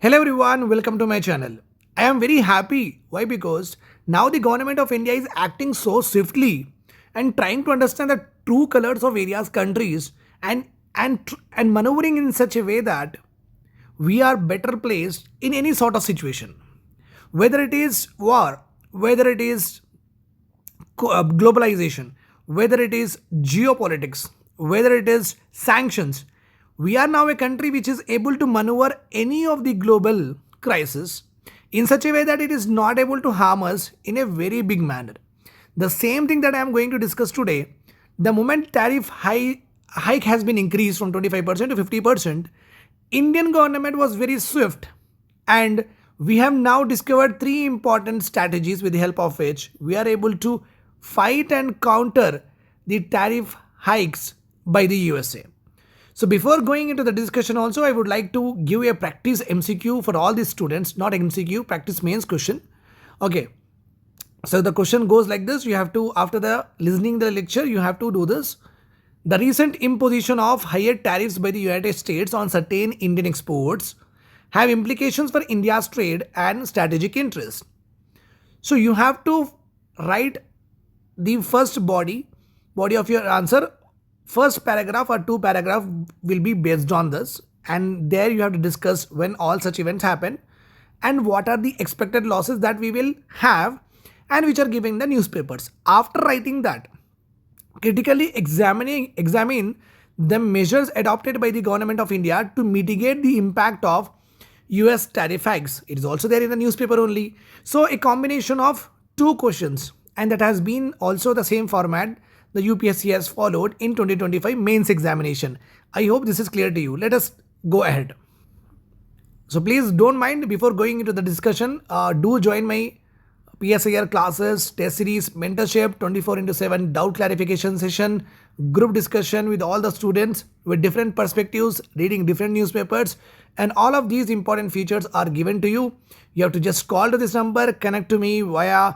Hello everyone, welcome to my channel. I am very happy. Why? Because now the government of India is acting so swiftly and trying to understand the true colors of various countries and maneuvering in such a way that we are better placed in any sort of situation. Whether it is war, whether it is globalization, whether it is geopolitics, whether it is sanctions, we are now a country which is able to maneuver any of the global crisis in such a way that it is not able to harm us in a very big manner. The same thing that I am going to discuss today, the moment hike has been increased from 25% to 50%, Indian government was very swift, and we have now discovered three important strategies with the help of which we are able to fight and counter the tariff hikes by the USA. So before going into the discussion also, I would like to give a practice MCQ for all the students, not MCQ, practice mains question. Okay. So the question goes like this. You have to, after the listening the lecture, you have to do this. The recent imposition of higher tariffs by the United States on certain Indian exports have implications for India's trade and strategic interests. So you have to write the first body of your answer. First paragraph or two paragraph will be based on this, and there you have to discuss when all such events happen and what are the expected losses that we will have and which are given in the newspapers. After writing that, critically examine the measures adopted by the government of India to mitigate the impact of US tariff hikes. It is also there in the newspaper only. So a combination of two questions, and that has been also the same format the UPSC has followed in 2025 mains examination. I hope this is clear to you. Let us go ahead. So please don't mind, before going into the discussion, do join my PSIR classes, test series, mentorship, 24/7 doubt clarification session, group discussion with all the students with different perspectives, reading different newspapers, and all of these important features are given to you. You have to just call to this number, connect to me via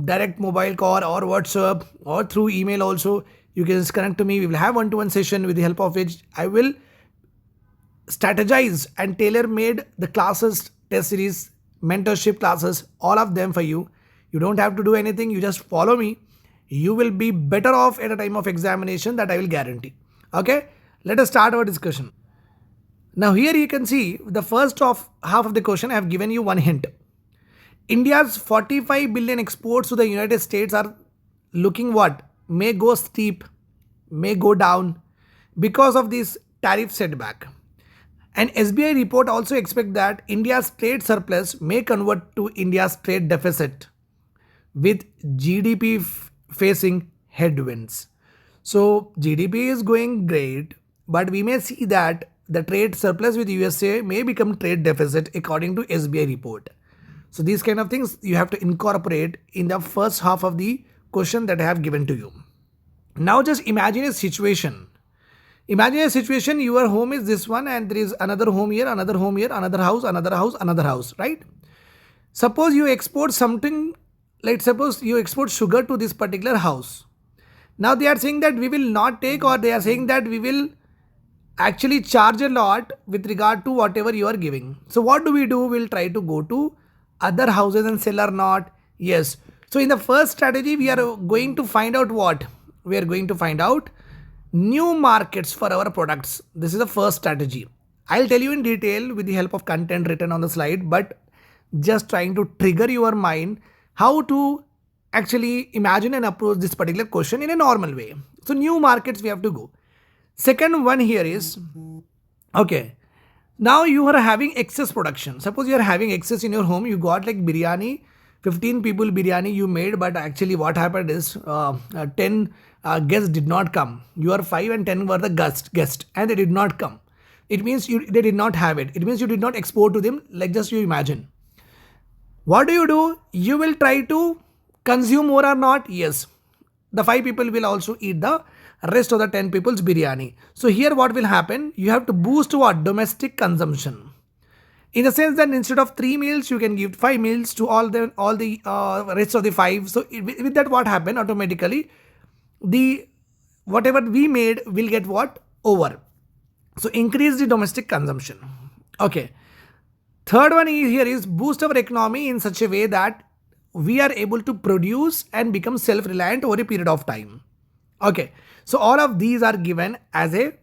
direct mobile call or WhatsApp or through email also. You can just connect to me. We will have one-to-one session with the help of which I will strategize and tailor-made the classes, test series, mentorship classes, all of them for you. You don't have to do anything. You just follow me. You will be better off at a time of examination, that I will guarantee. Okay, let us start our discussion. Now here you can see the first half of the question. I have given you one hint. India's 45 billion exports to the United States are looking what? May go steep, may go down because of this tariff setback. An SBI report also expects that India's trade surplus may convert to India's trade deficit with GDP facing headwinds. So GDP is going great, but we may see that the trade surplus with USA may become trade deficit according to SBI report. So these kind of things you have to incorporate in the first half of the question that I have given to you. Now just imagine a situation. Imagine a situation, your home is this one and there is another home here, another home here, another house, another house, another house, right? Suppose you export something, let's suppose you export sugar to this particular house. Now they are saying that we will not take, or they are saying that we will actually charge a lot with regard to whatever you are giving. So what do? We'll try to go to other houses and sell or not? Yes. So in the first strategy, we are going to find out what? We are going to find out new markets for our products. This is the first strategy. I'll tell you in detail with the help of content written on the slide, but just trying to trigger your mind how to actually imagine and approach this particular question in a normal way. So new markets we have to go. Second one here is, okay, now you are having excess production. Suppose you are having excess in your home. You got like biryani, 15 people biryani you made, but actually what happened is 10 guests did not come. You are 5 and 10 were the guests and they did not come. It means they did not have it. It means you did not export to them, like just you imagine. What do? You will try to consume more or not? Yes. The 5 people will also eat the rest of the 10 people's biryani. So here what will happen? You have to boost what? Domestic consumption. In the sense that instead of 3 meals, you can give 5 meals to all the rest of the 5. So with that what happened? Automatically the whatever we made will get what? Over. So increase the domestic consumption. Okay. Third one is here is boost our economy in such a way that we are able to produce and become self-reliant over a period of time. Okay, so all of these are given as a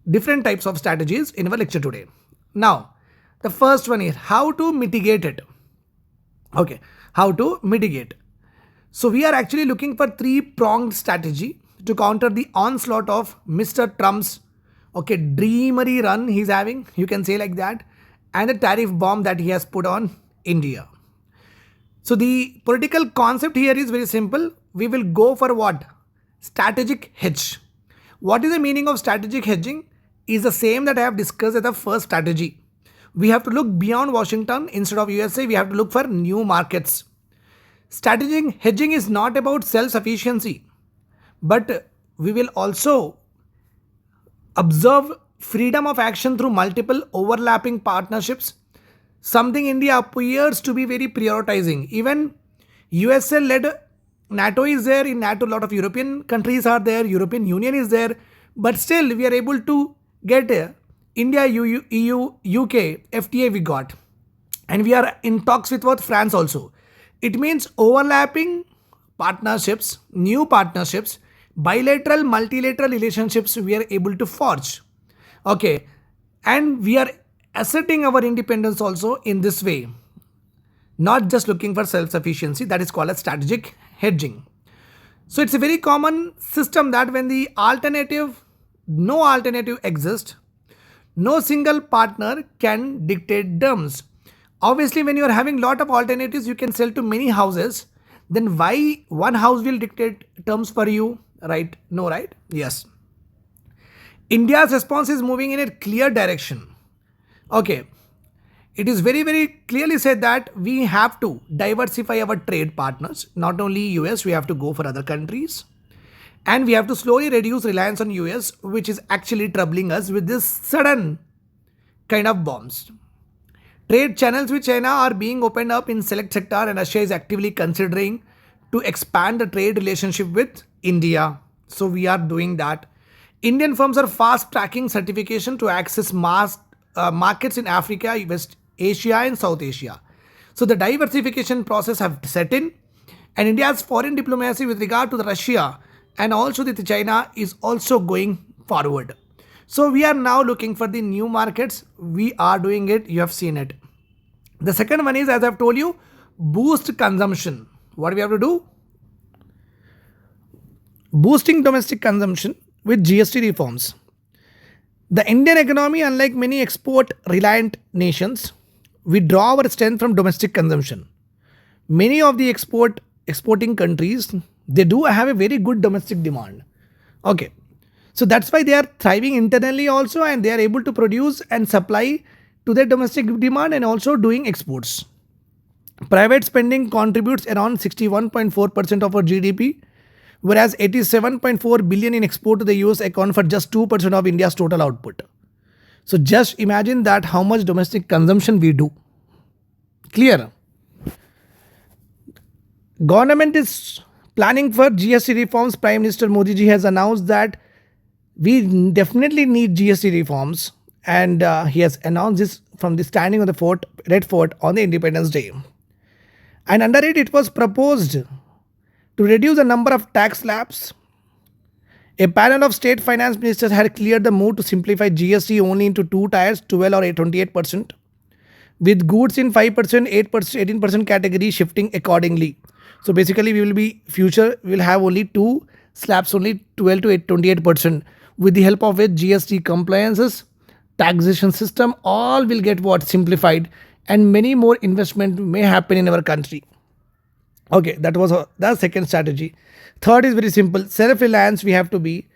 different types of strategies in our lecture today. Now, the first one is how to mitigate it. Okay, how to mitigate. So we are actually looking for three-pronged strategy to counter the onslaught of Mr. Trump's dreamery run he's having, you can say like that, and the tariff bomb that he has put on India. So the political concept here is very simple. We will go for what? Strategic hedge. What is the meaning of strategic hedging? Is the same that I have discussed as the first strategy. We have to look beyond Washington. Instead of USA, we have to look for new markets. Strategic hedging is not about self-sufficiency, but we will also observe freedom of action through multiple overlapping partnerships, something India appears to be very prioritizing. Even USA-led NATO is there. In NATO, a lot of European countries are there. European Union is there. But still, we are able to get India, EU, UK, FTA we got. And we are in talks with what? France also. It means overlapping partnerships, new partnerships, bilateral, multilateral relationships we are able to forge. Okay. And we are asserting our independence also in this way. Not just looking for self-sufficiency. That is called as strategic hedging. So it's a very common system that when the no alternative exists, no single partner can dictate terms. Obviously, when you are having lot of alternatives, you can sell to many houses. Then why one house will dictate terms for you, right? No, right? Yes. India's response is moving in a clear direction. Okay. It is very, very clearly said that we have to diversify our trade partners. Not only US, we have to go for other countries. And we have to slowly reduce reliance on US, which is actually troubling us with this sudden kind of bombs. Trade channels with China are being opened up in select sector, and Russia is actively considering to expand the trade relationship with India. So we are doing that. Indian firms are fast tracking certification to access markets in Africa, West Asia and South Asia. So the diversification process have set in, and India's foreign diplomacy with regard to the Russia and also with China is also going forward. So we are now looking for the new markets. We are doing it. You have seen it. The second one is, as I've told you, boost consumption. What we have to do? Boosting domestic consumption with GST reforms. The Indian economy, unlike many export-reliant nations, we draw our strength from domestic consumption. Many of the exporting countries, they do have a very good domestic demand. Okay. So that's why they are thriving internally also, and they are able to produce and supply to their domestic demand and also doing exports. Private spending contributes around 61.4% of our GDP, whereas 87.4 billion in export to the US account for just 2% of India's total output. So just imagine that how much domestic consumption we do. Clear? Government is planning for GST reforms. Prime Minister Modi ji has announced that we definitely need GST reforms, and he has announced this from the standing of the Red Fort on the Independence Day. And under it, it was proposed to reduce the number of tax slabs. A panel of state finance ministers had cleared the move to simplify GST only into two tiers, 12 or 28%, with goods in 5%, 8%, 18% category shifting accordingly. So basically, we will have only two slabs, only 12 to 28%. With the help of it, GST compliances, taxation system, all will get simplified, and many more investment may happen in our country. Okay, that was the second strategy. Third is very simple. Self-reliance we have to be,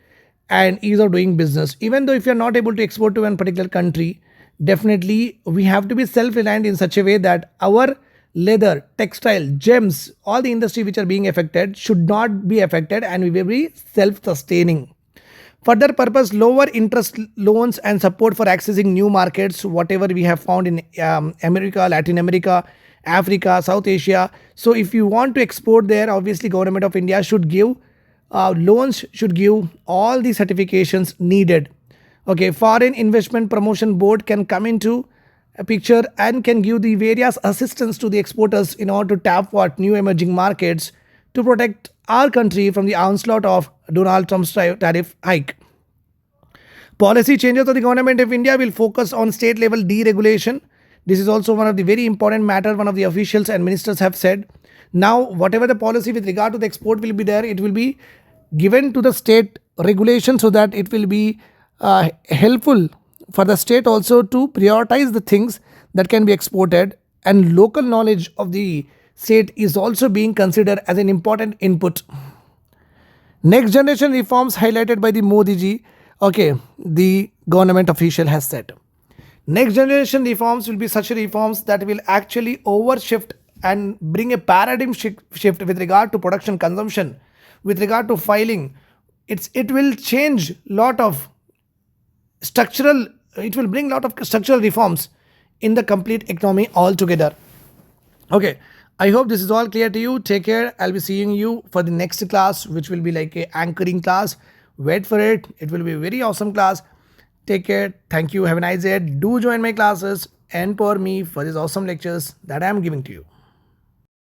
and ease of doing business. Even though if you are not able to export to one particular country, definitely we have to be self-reliant in such a way that our leather, textile, gems, all the industry which are being affected should not be affected, and we will be self-sustaining. Further purpose, lower interest loans and support for accessing new markets, whatever we have found in America, Latin America, Africa, South Asia. So if you want to export there, obviously government of India should give loans, should give all the certifications needed. Okay, Foreign Investment Promotion Board can come into a picture and can give the various assistance to the exporters in order to tap what new emerging markets to protect our country from the onslaught of Donald Trump's tariff hike. Policy changes of the government of India will focus on state level deregulation. This is also one of the very important matter one of the officials and ministers have said. Now, whatever the policy with regard to the export will be there, it will be given to the state regulation so that it will be helpful for the state also to prioritize the things that can be exported, and local knowledge of the state is also being considered as an important input. Next generation reforms highlighted by the Modi ji, okay, the government official has said. Next generation reforms will be such reforms that will actually overshift and bring a paradigm shift with regard to production consumption, with regard to filing. It will change lot of structural, it will bring lot of structural reforms in the complete economy altogether. Okay, I hope this is all clear to you. Take care. I'll be seeing you for the next class, which will be like a anchoring class. Wait for it. It will be a very awesome class. Take care. Thank you. Have a nice day. Do join my classes and for me for these awesome lectures that I am giving to you.